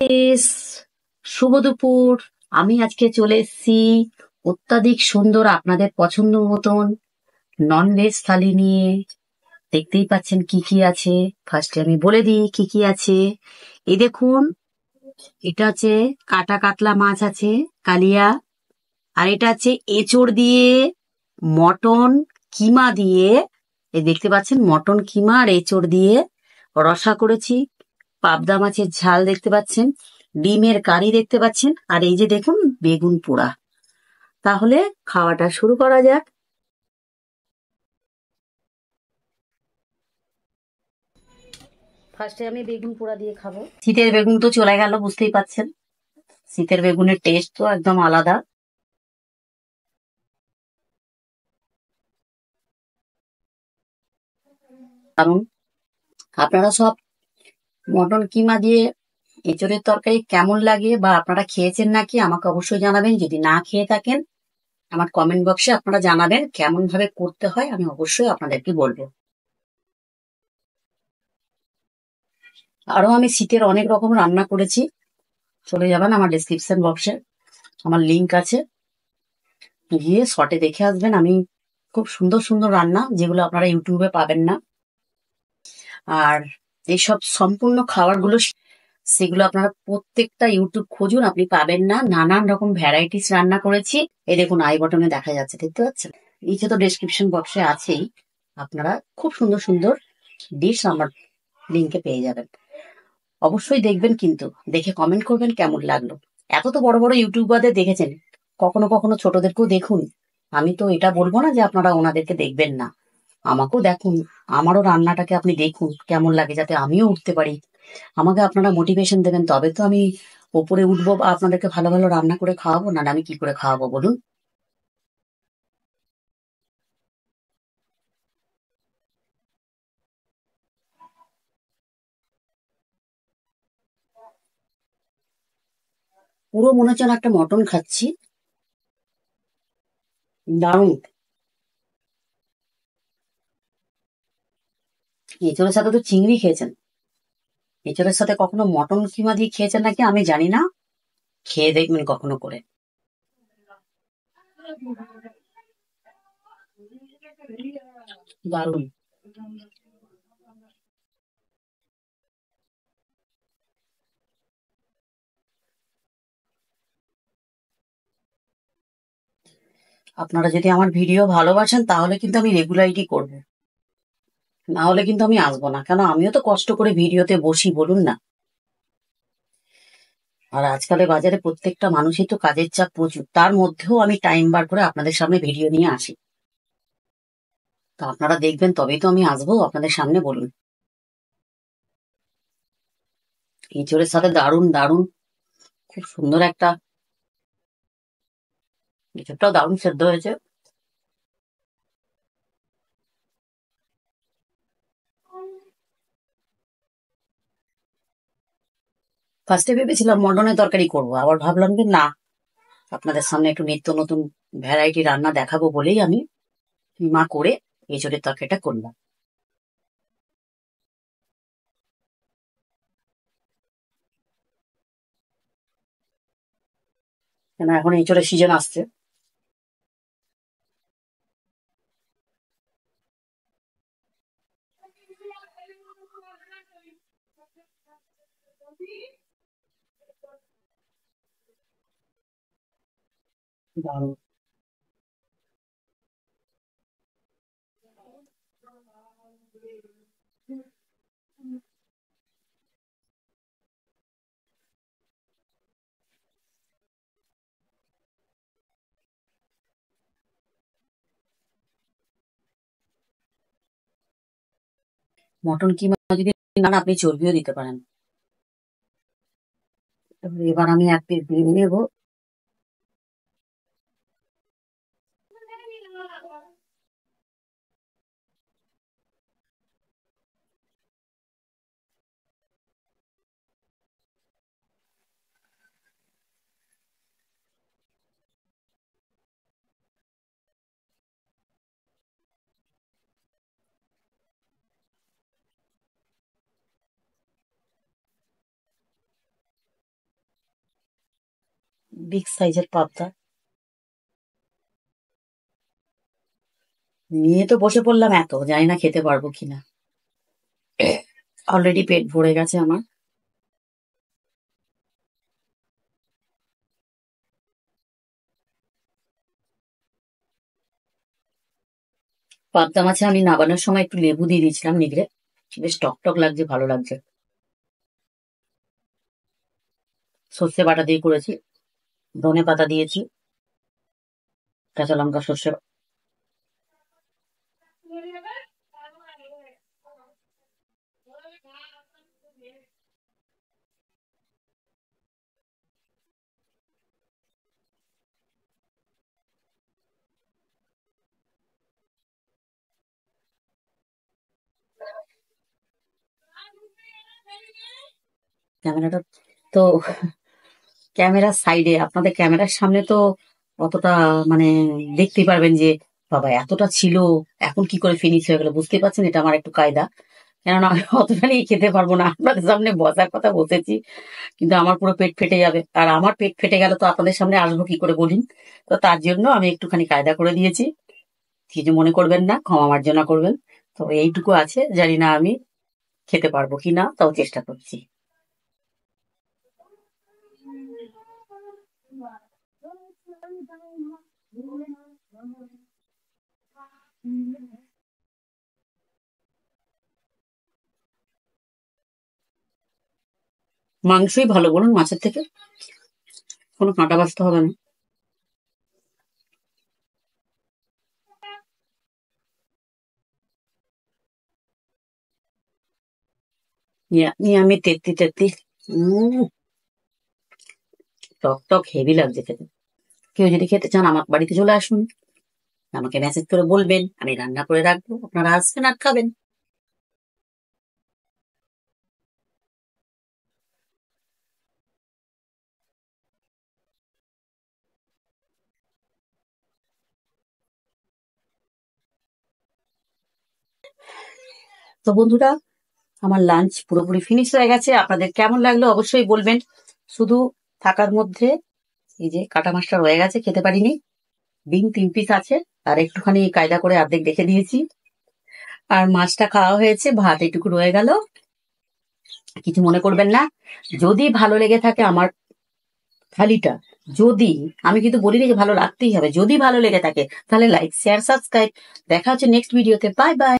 বেশ, শুভ দুপুর। আমি আজকে চলে এসেছি অত্যাধিক সুন্দর আপনাদের পছন্দ মতন ননভেজ থালি নিয়ে। দেখতেই পাচ্ছেন কি কি আছে। ফার্স্টে আমি বলে দিই কি কি আছে। এই দেখুন, এটা আছে কাটা কাতলা মাছ আছে, কালিয়া। আর এটা আছে এঁচোড় দিয়ে, মটন কিমা দিয়ে। এই দেখতে পাচ্ছেন মটন কিমা আর এঁচোড় দিয়ে রসা করেছি। পাবদা মাছের ঝাল দেখতে পাচ্ছেন, ডিমের কারি দেখতে পাচ্ছেন, আর এই যে দেখুন বেগুন পোড়া। তাহলে খাওয়াটা শুরু করা যাক। ফার্স্টে আমি বেগুন পোড়া দিয়ে খাবো। শীতের বেগুন তো চলে গেল, বুঝতেই পাচ্ছেন। শীতের বেগুনের টেস্ট তো একদম আলাদা। কারণ আপনারা সব মটন কিমা দিয়ে এঁচোড়ের তরকারি কেমন লাগে বা আপনারা খেয়েছেন নাকি আমাকে অবশ্যই জানাবেন। যদি না খেয়ে থাকেন আমার কমেন্ট বক্সে আপনারা জানাবেন কেমন ভাবে করতে হয়, আমি অবশ্যই আপনাদেরকে বলবো। আরো আমি শীতের অনেক রকম রান্না করেছি, চলে যাবেন আমার ডিসক্রিপশন বক্সে, আমার লিংক আছে, গিয়ে শর্টে দেখে আসবেন। আমি খুব সুন্দর সুন্দর রান্না, যেগুলো আপনারা ইউটিউবে পাবেন না। আর এইসব সম্পূর্ণ খাবারগুলো সেগুলো আপনারা প্রত্যেকটা ইউটিউব খুঁজুন, আপনি পাবেন না। নানান রকম ভ্যারাইটিস রান্না করেছি। এই দেখুন আই বটনে দেখা যাচ্ছে, দেখতে পাচ্ছেন। নিচে তো ডেসক্রিপশন বক্সে আছেই, আপনারা খুব সুন্দর সুন্দর ডিশ আমার লিংকে পেয়ে যাবেন। অবশ্যই দেখবেন, কিন্তু দেখে কমেন্ট করবেন কেমন লাগলো। এত তো বড় বড় ইউটিউবারদের দেখেছেন, কখনো কখনো ছোটদেরকেও দেখুন। আমি তো এটা বলবো না যে আপনারা ওনাদেরকে দেখবেন না, আমাকেও দেখুন। আমারও রান্নাটাকে আপনি দেখুন কেমন লাগে, যাতে আমিও উঠতে পারি। আমাকে আপনারা মোটিভেশন দেবেন, তবে তো আমি ওপরে উঠবো বা আপনাদেরকে ভালো ভালো রান্না করে খাওয়াবো। না আমি কি করে খাওয়াবো বলুন। পুরো মনে হচ্ছে না একটা মটন খাচ্ছি, দারুণ। এঁচড়ের সাথে তো চিংড়ি খেয়েছেন, এঁচড়ের সাথে কখনো মটন কিমা দিয়ে খেয়েছেন নাকি আমি জানি না, খেয়ে দেখবেন কখনো করে। দারুণ। আপনারা যদি আমার ভিডিও ভালোবাসেন তাহলে কিন্তু আমি রেগুলারিটি করবো, না হলে কিন্তু আমি আসবো না। কেন, আমিও তো কষ্ট করে ভিডিওতে বসি বলুন না। আর আজকালের বাজারে প্রত্যেকটা মানুষই তো কাজের চাপ প্রচুর, তার মধ্যেও আমি টাইম বার করে আপনাদের সামনে ভিডিও নিয়ে আসি। তো আপনারা দেখবেন তবেই তো আমি আসবো আপনাদের সামনে, বলুন। এঁচড়ের সাথে দারুণ দারুণ, খুব সুন্দর একটা, এঁচড়টাও দারুণ সেদ্ধ হয়েছে। ফার্স্টে ভেবেছিলাম মটনের তরকারি করবো, আবার ভাবলাম যে না, আপনাদের সামনে একটু নিত্য নতুন ভ্যারাইটি রান্না দেখাবো বলেই আমি কিমা করে এঁচড়ের তরকারিটা করলাম। কেন, এখন এঁচড়ের সিজন আসছে। দারুণ। মটন কিমা যদি না আপনি চর্বিও দিতে পারেন। এবার আমি এক পিস দিয়ে নেবো। বিগ সাইজের পাবদা নিয়ে তো বসে পড়লাম, এত জানি না খেতে পারবো কিনা। অলরেডি পেট ভরে গেছে আমার। পাবদা মাছে আমি নাবানোর সময় একটু লেবু দিয়ে দিয়েছিলাম নিগড়ে, বেশ টক টক লাগছে, ভালো লাগছে। সর্ষে বাটা দিয়ে করেছি, ধনে পাতা দিয়েছি, কাঁচা লঙ্কা, সর্ষে। ক্যামেরাটা তো ক্যামেরার সাইডে, আপনাদের ক্যামেরার সামনে তো অতটা মানে দেখতেই পারবেন যে বাবা এতটা ছিল, এখন কি করে ফিনিশ হয়ে গেল, বুঝতেই পারছেন। এটা আমার একটু কায়দা, কেননা আমি অতটা নিয়ে খেতে পারবো না। আপনাদের সামনে বসার কথা বসেছি, কিন্তু আমার পুরো পেট ফেটে যাবে, আর আমার পেট ফেটে গেলে তো আপনাদের সামনে আসবো কি করে বলুন। তো তার জন্য আমি একটুখানি কায়দা করে দিয়েছি, কিছু মনে করবেন না, ক্ষমা মার্জনা করবেন। তো এইটুকু আছে, জানি না আমি খেতে পারবো কি না, তাও চেষ্টা করছি। মাংসই ভালো বলুন মাছের থেকে, কোনো কাঁটা বাছতে হবে না। আমি তেত্তি তেত্তি, উম টক টক হেভি লাগছে খেতে। কেউ যদি খেতে চান আমার বাড়িতে চলে আসুন, আমাকে মেসেজ করে বলবেন, আমি রান্না করে রাখবো, আপনারা আসবেন আর খাবেন। তো বন্ধুরা, আমার লাঞ্চ পুরোপুরি ফিনিশ হয়ে গেছে, আপনাদের কেমন লাগলো অবশ্যই বলবেন। শুধু থাকার মধ্যে এই যে কাটা মাছটা রয়ে গেছে, খেতে পারিনি। ডিম 3 পিস আছে, আর একটুখানি কায়দা করে অর্ধেক রেখে দিয়েছি। আর মাছটা খাওয়া হয়েছে, ভাত এটুকু রয়ে গেল, কিছু মনে করবেন না। যদি ভালো লেগে থাকে আমার থালিটা, যদি, আমি কিন্তু বলিনি যে ভালো রাখতেই হবে, যদি ভালো লেগে থাকে তাহলে লাইক, শেয়ার, সাবস্ক্রাইব। দেখা হচ্ছে নেক্সট ভিডিওতে। Bye bye.